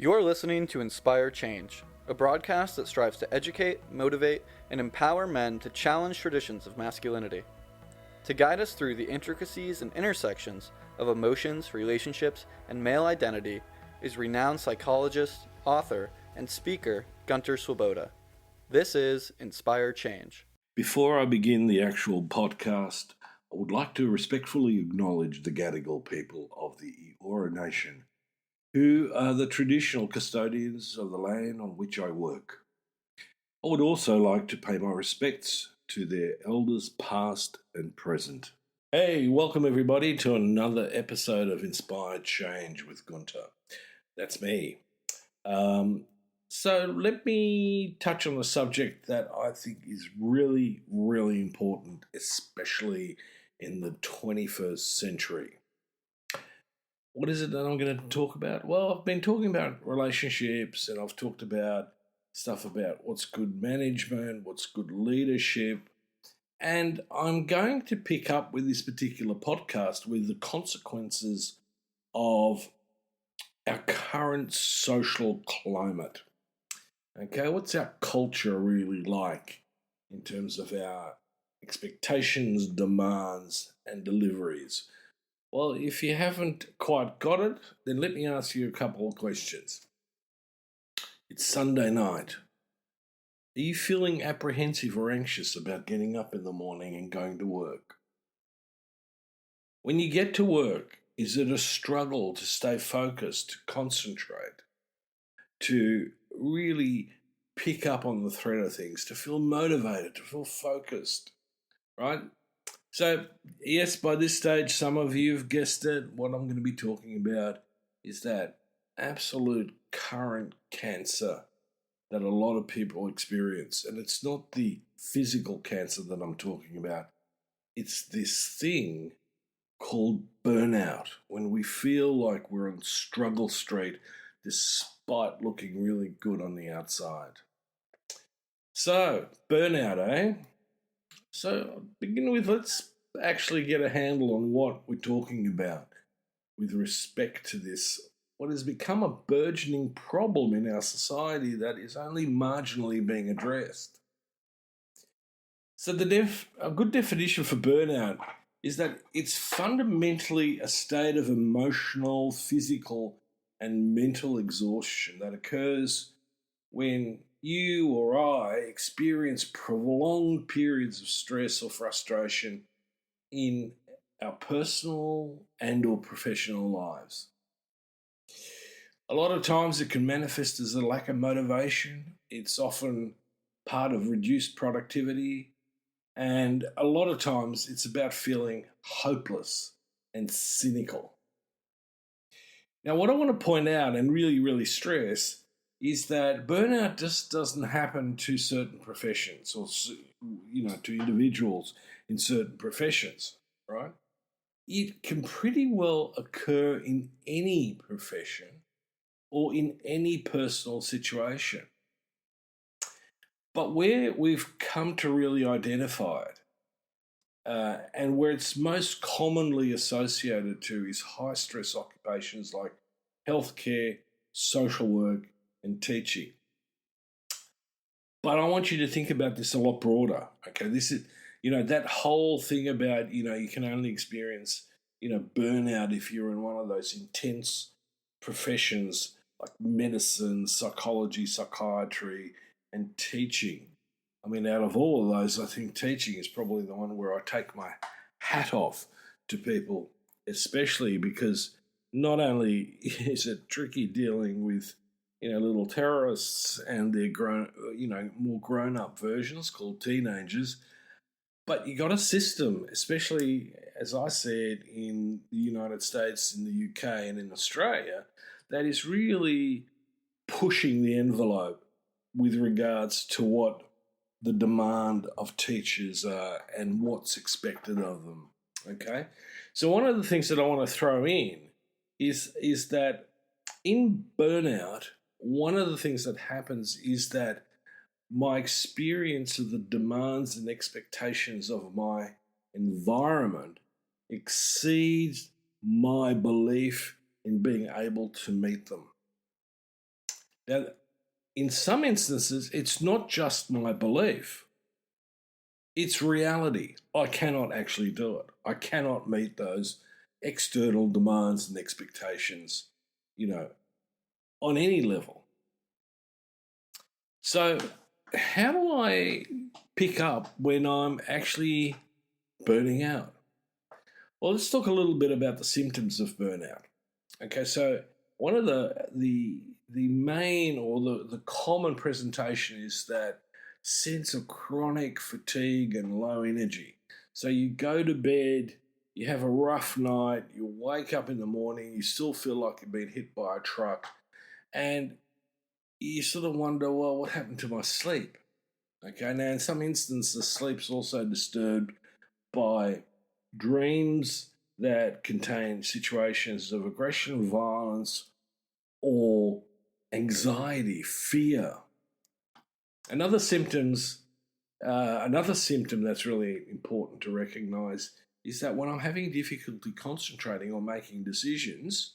You're listening to Inspire Change, a broadcast that strives to educate, motivate, and empower men to challenge traditions of masculinity. To guide us through the intricacies and intersections of emotions, relationships, and male identity is renowned psychologist, author, and speaker Gunter. This is Inspire Change. Before I begin the actual podcast, I would like to respectfully acknowledge the Gadigal people of the Eora Nation, who are the traditional custodians of the land on which I work. I would also like to pay my respects to their elders past and present. Hey, welcome everybody to another episode of Inspired Change with Gunter. That's me. So let me touch on a subject that I think is really, really important, especially in the 21st century. What is it that I'm going to talk about? Well, I've been talking about relationships, and I've talked about stuff about what's good management, what's good leadership, and I'm going to pick up with this particular podcast with the consequences of our current social climate. Okay, what's our culture really like in terms of our expectations, demands, and deliveries? Well, if you haven't quite got it, then let me ask you a couple of questions. It's Sunday night. Are you feeling apprehensive or anxious about getting up in the morning and going to work? When you get to work, is it a struggle to stay focused, to concentrate, to really pick up on the thread of things, to feel motivated, to feel focused, right? So, yes, by this stage, some of you have guessed it. What I'm going to be talking about is that absolute current cancer that a lot of people experience. And it's not the physical cancer that I'm talking about. It's this thing called burnout, when we feel like we're on struggle street despite looking really good on the outside. So, burnout, eh? So, begin with, let's actually get a handle on what we're talking about with respect to this, what has become a burgeoning problem in our society that is only marginally being addressed. So, a good definition for burnout is that it's fundamentally a state of emotional, physical, and mental exhaustion that occurs when you or I experience prolonged periods of stress or frustration in our personal and or professional lives. A lot of times it can manifest as a lack of motivation. It's often part of reduced productivity. And a lot of times it's about feeling hopeless and cynical. Now, what I want to point out and really, really stress is that burnout just doesn't happen to certain professions or, to individuals in certain professions, right? It can pretty well occur in any profession or in any personal situation. But where we've come to really identify it, and where it's most commonly associated to, is high stress occupations like healthcare, social work, and teaching. But I want you to think about this a lot broader. Okay, this is, that whole thing about, you can only experience, burnout if you're in one of those intense professions like medicine, psychology, psychiatry, and teaching. I mean, out of all of those, I think teaching is probably the one where I take my hat off to people, especially because not only is it tricky dealing with, little terrorists and their more grown-up versions called teenagers, but you got a system, especially as I said, in the United States, in the UK, and in Australia, that is really pushing the envelope with regards to what the demand of teachers are and what's expected of them. Okay, so one of the things that I want to throw in is that in burnout, one of the things that happens is that my experience of the demands and expectations of my environment exceeds my belief in being able to meet them. Now, in some instances, it's not just my belief, it's reality. I cannot actually do it. I cannot meet those external demands and expectations, you know, on any level. So, how do I pick up when I'm actually burning out? Well, let's talk a little bit about the symptoms of burnout. Okay, so one of the main or the common presentation is that sense of chronic fatigue and low energy. So you go to bed, you have a rough night, you wake up in the morning, you still feel like you've been hit by a truck, and you sort of wonder, well, what happened to my sleep? Okay, now in some instances, sleep's also disturbed by dreams that contain situations of aggression, violence, or anxiety, fear. Another another symptom that's really important to recognize is that when I'm having difficulty concentrating or making decisions,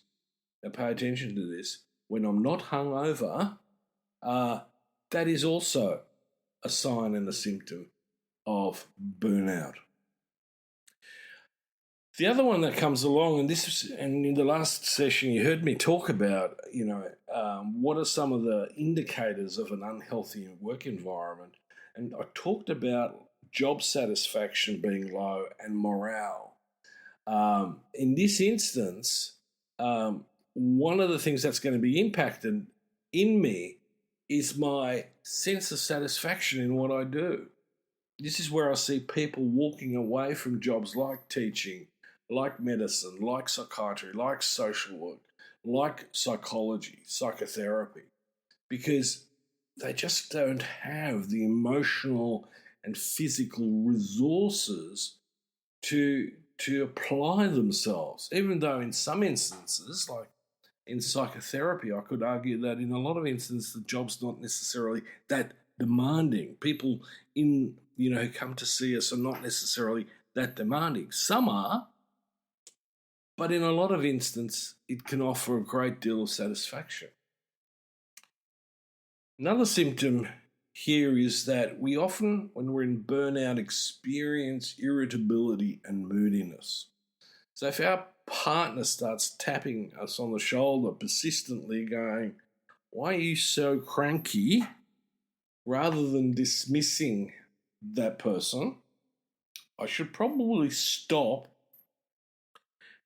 now pay attention to this, when I'm not hungover, that is also a sign and a symptom of burnout. The other one that comes along, and in the last session you heard me talk about, what are some of the indicators of an unhealthy work environment, and I talked about job satisfaction being low and morale. In this instance, one of the things that's going to be impacted in me is my sense of satisfaction in what I do. This is where I see people walking away from jobs like teaching, like medicine, like psychiatry, like social work, like psychology, psychotherapy, because they just don't have the emotional and physical resources to apply themselves. Even though in some instances, like in psychotherapy, I could argue that in a lot of instances the job's not necessarily that demanding. People who come to see us are not necessarily that demanding. Some are, but in a lot of instances, it can offer a great deal of satisfaction. Another symptom here is that we often, when we're in burnout, experience irritability and moodiness. So if our partner starts tapping us on the shoulder persistently, going, "Why are you so cranky?" rather than dismissing that person, I should probably stop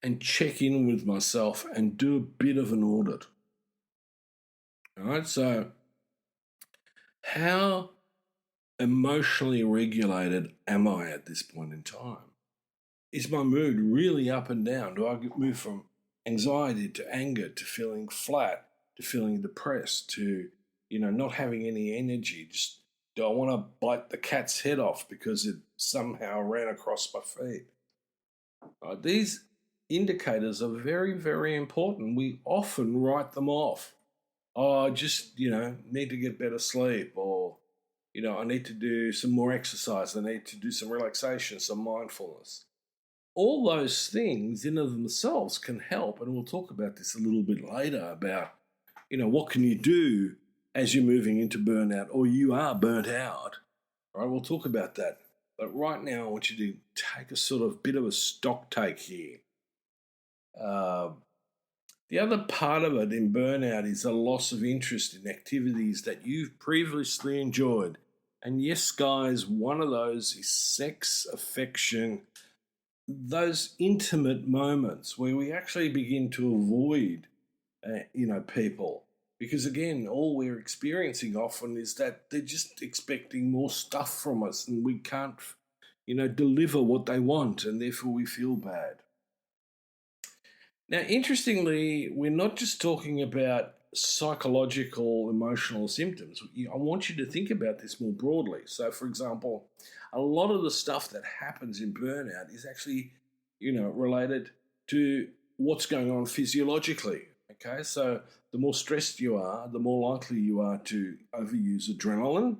and check in with myself and do a bit of an audit. All right, so how emotionally regulated am I at this point in time? Is my mood really up and down? Do I move from anxiety to anger to feeling flat to feeling depressed to, not having any energy? Just do I want to bite the cat's head off because it somehow ran across my feet? These indicators are very, very important. We often write them off. Oh, I just, need to get better sleep, or, I need to do some more exercise. I need to do some relaxation, some mindfulness. All those things in of themselves can help, and we'll talk about this a little bit later about, what can you do as you're moving into burnout or you are burnt out. All right, we'll talk about that. But right now, I want you to take a sort of bit of a stock take here. The other part of it in burnout is a loss of interest in activities that you've previously enjoyed. And yes, guys, one of those is sex, affection, those intimate moments where we actually begin to avoid, people. Because again, all we're experiencing often is that they're just expecting more stuff from us and we can't, deliver what they want, and therefore we feel bad. Now, interestingly, we're not just talking about psychological, emotional symptoms. I want you to think about this more broadly. So, for example, a lot of the stuff that happens in burnout is actually, related to what's going on physiologically. Okay, so the more stressed you are, the more likely you are to overuse adrenaline.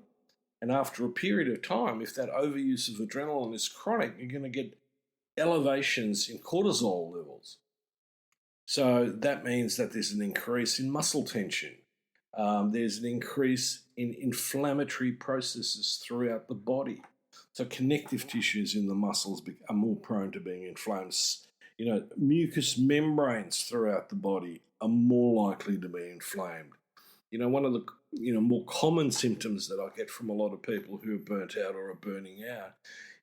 And after a period of time, if that overuse of adrenaline is chronic, you're going to get elevations in cortisol levels. So that means that there's an increase in muscle tension. There's an increase in inflammatory processes throughout the body. So connective tissues in the muscles are more prone to being inflamed. Mucous membranes throughout the body are more likely to be inflamed. One of the more common symptoms that I get from a lot of people who are burnt out or are burning out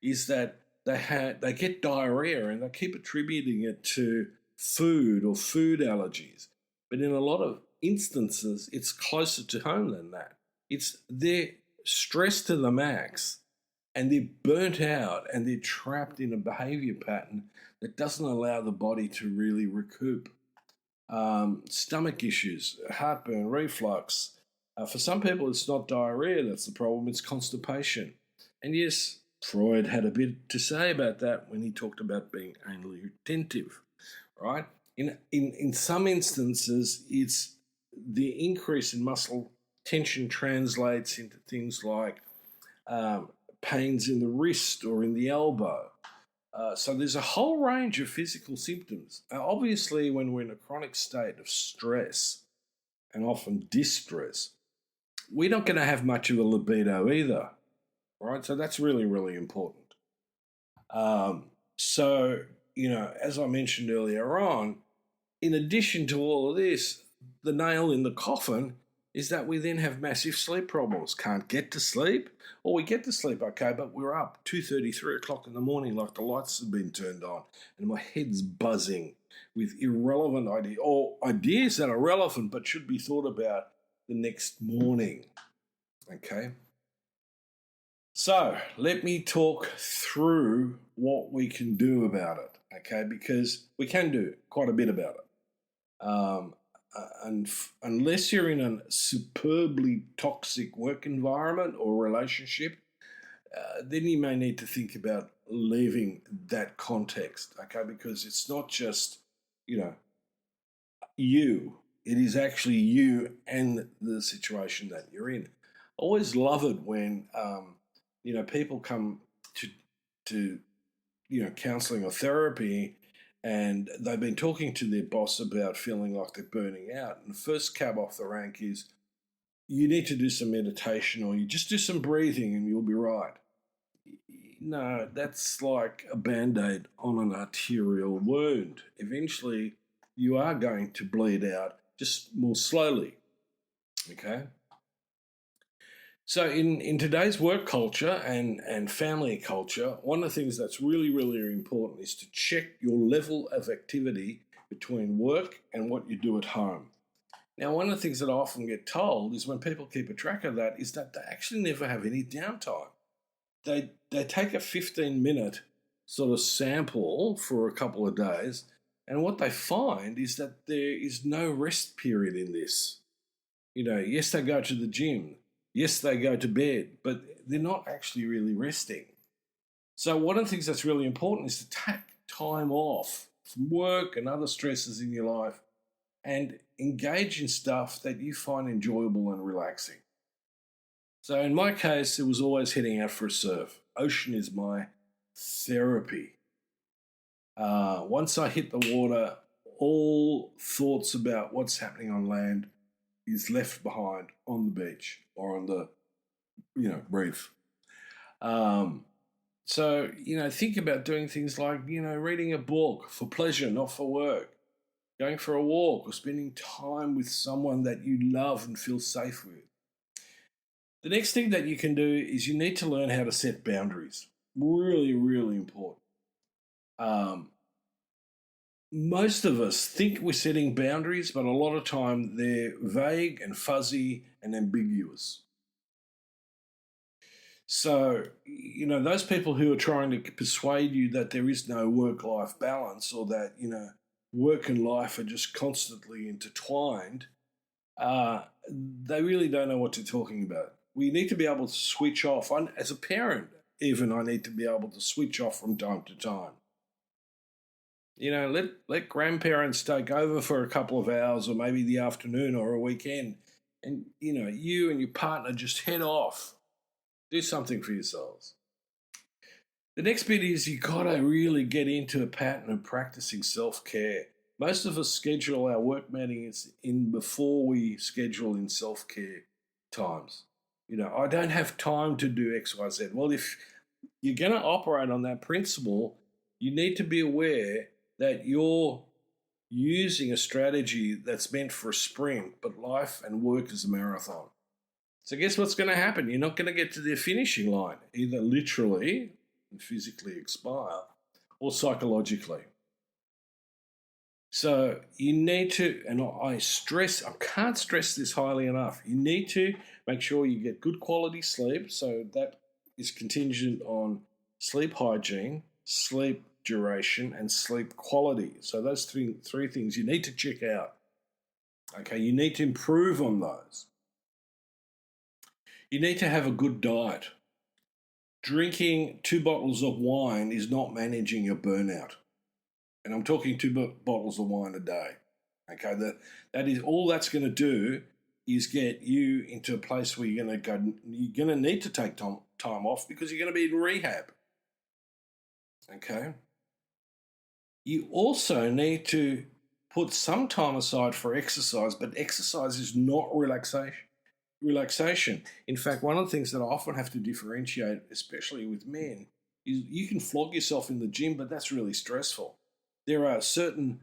is that they get diarrhea and they keep attributing it to food or food allergies. But in a lot of instances, it's closer to home than that. They're stressed to the max and they're burnt out and they're trapped in a behavior pattern that doesn't allow the body to really recoup. Stomach issues, heartburn, reflux. For some people, it's not diarrhea that's the problem, it's constipation. And yes, Freud had a bit to say about that when he talked about being anally retentive, right? In some instances, it's the increase in muscle tension translates into things like pains in the wrist or in the elbow. So there's a whole range of physical symptoms. Obviously, when we're in a chronic state of stress and often distress, we're not going to have much of a libido either, right? So that's really, really important. As I mentioned earlier on, in addition to all of this, the nail in the coffin is that we then have massive sleep problems. Can't get to sleep, or we get to sleep okay, but we're up 2:30, 3 o'clock in the morning like the lights have been turned on, and my head's buzzing with irrelevant ideas, or ideas that are relevant but should be thought about the next morning. Okay? So let me talk through what we can do about it, okay? Because we can do quite a bit about it. And unless you're in a superbly toxic work environment or relationship, then you may need to think about leaving that context, okay? Because it's not just, you. It is actually you and the situation that you're in. I always love it when, people come to counselling or therapy, and they've been talking to their boss about feeling like they're burning out. And the first cab off the rank is, you need to do some meditation or you just do some breathing and you'll be right. No, that's like a Band-Aid on an arterial wound. Eventually, you are going to bleed out, just more slowly. Okay? So in today's work culture and family culture, one of the things that's really, really important is to check your level of activity between work and what you do at home. Now, one of the things that I often get told is when people keep a track of that is that they actually never have any downtime. They take a 15-minute sort of sample for a couple of days, and what they find is that there is no rest period in this. Yes, they go to the gym. Yes, they go to bed, but they're not actually really resting. So one of the things that's really important is to take time off from work and other stresses in your life and engage in stuff that you find enjoyable and relaxing. So in my case, it was always heading out for a surf. Ocean is my therapy. Once I hit the water, all thoughts about what's happening on land is left behind on the beach or on the, reef. Think about doing things like, reading a book for pleasure, not for work, going for a walk or spending time with someone that you love and feel safe with. The next thing that you can do is you need to learn how to set boundaries. Really, really important. Most of us think we're setting boundaries, but a lot of time they're vague and fuzzy and ambiguous. So, those people who are trying to persuade you that there is no work-life balance or that, work and life are just constantly intertwined, they really don't know what they're talking about. We need to be able to switch off. As a parent, even, I need to be able to switch off from time to time. Let grandparents take over for a couple of hours or maybe the afternoon or a weekend. And, you and your partner just head off. Do something for yourselves. The next bit is you got to really get into a pattern of practicing self-care. Most of us schedule our work meetings in before we schedule in self-care times. I don't have time to do X, Y, Z. Well, if you're going to operate on that principle, you need to be aware that you're using a strategy that's meant for a sprint, but life and work is a marathon. So guess what's going to happen? You're not going to get to the finishing line, either literally and physically expire or psychologically. So you need to, and I can't stress this highly enough, you need to make sure you get good quality sleep. So that is contingent on sleep hygiene, sleep duration, and sleep quality. So those three things you need to check out. Okay, you need to improve on those. You need to have a good diet. Drinking 2 bottles of wine is not managing your burnout. And I'm talking 2 bottles of wine a day. Okay, that is all that's going to do is get you into a place where you're going to need to take time off because you're going to be in rehab. Okay. You also need to put some time aside for exercise, but exercise is not relaxation. In fact, one of the things that I often have to differentiate, especially with men, is you can flog yourself in the gym, but that's really stressful. There are certain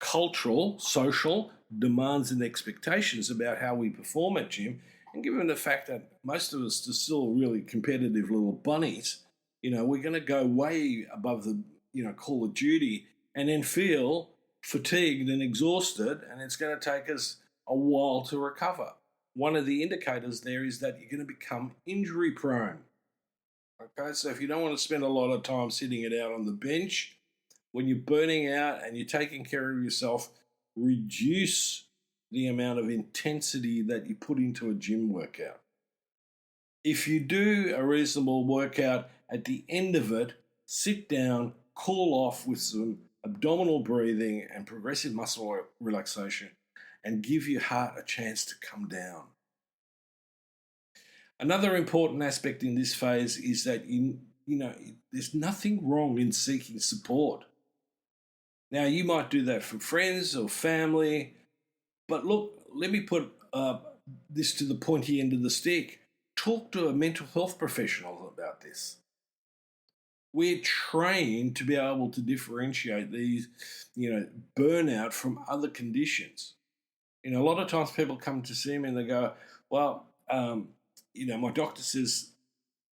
cultural, social demands and expectations about how we perform at gym. And given the fact that most of us are still really competitive little bunnies, we're going to go way above the, call of duty and then feel fatigued and exhausted, and it's going to take us a while to recover. One of the indicators there is that you're going to become injury prone. Okay, so if you don't want to spend a lot of time sitting it out on the bench, when you're burning out and you're taking care of yourself, reduce the amount of intensity that you put into a gym workout. If you do a reasonable workout, at the end of it, sit down, cool off with some abdominal breathing and progressive muscle relaxation, and give your heart a chance to come down. Another important aspect in this phase is that there's nothing wrong in seeking support. Now, you might do that from friends or family, but look, let me put this to the pointy end of the stick. Talk to a mental health professional about this. We're trained to be able to differentiate these, burnout from other conditions. A lot of times people come to see me and they go, well, my doctor says,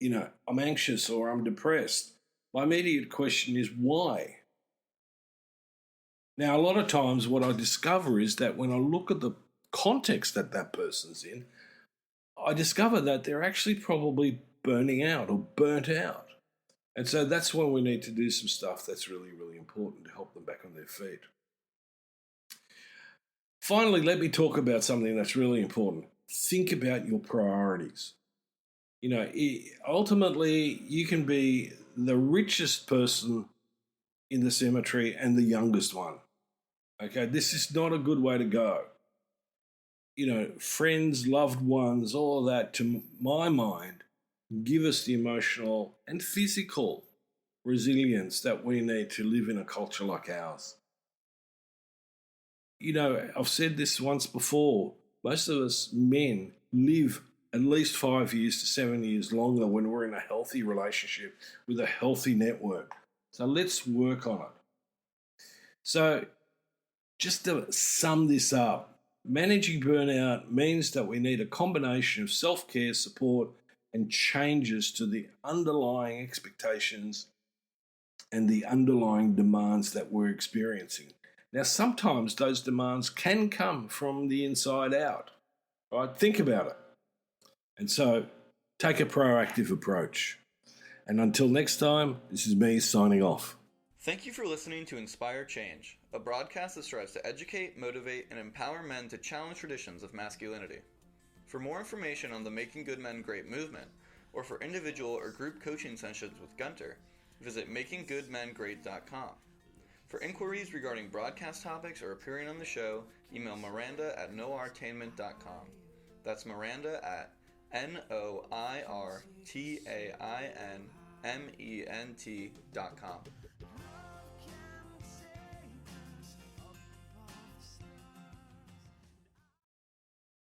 I'm anxious or I'm depressed. My immediate question is why? Now, a lot of times what I discover is that when I look at the context that that person's in, I discover that they're actually probably burning out or burnt out. And so that's when we need to do some stuff that's really, really important to help them back on their feet. Finally, let me talk about something that's really important. Think about your priorities. Ultimately, you can be the richest person in the cemetery and the youngest one. Okay, this is not a good way to go. Friends, loved ones, all of that, to my mind, give us the emotional and physical resilience that we need to live in a culture like ours. I've said this once before, most of us men live at least 5 years to 7 years longer when we're in a healthy relationship with a healthy network. So let's work on it. So just to sum this up, managing burnout means that we need a combination of self-care, support, and changes to the underlying expectations and the underlying demands that we're experiencing. Now, sometimes those demands can come from the inside out, right? Think about it. And so take a proactive approach. And until next time, this is me signing off. Thank you for listening to Inspire Change, a broadcast that strives to educate, motivate, and empower men to challenge traditions of masculinity. For more information on the Making Good Men Great movement, or for individual or group coaching sessions with Gunter, visit makinggoodmengreat.com. For inquiries regarding broadcast topics or appearing on the show, email Miranda at noirtainment.com. That's Miranda at NOIRTAINMENT.com.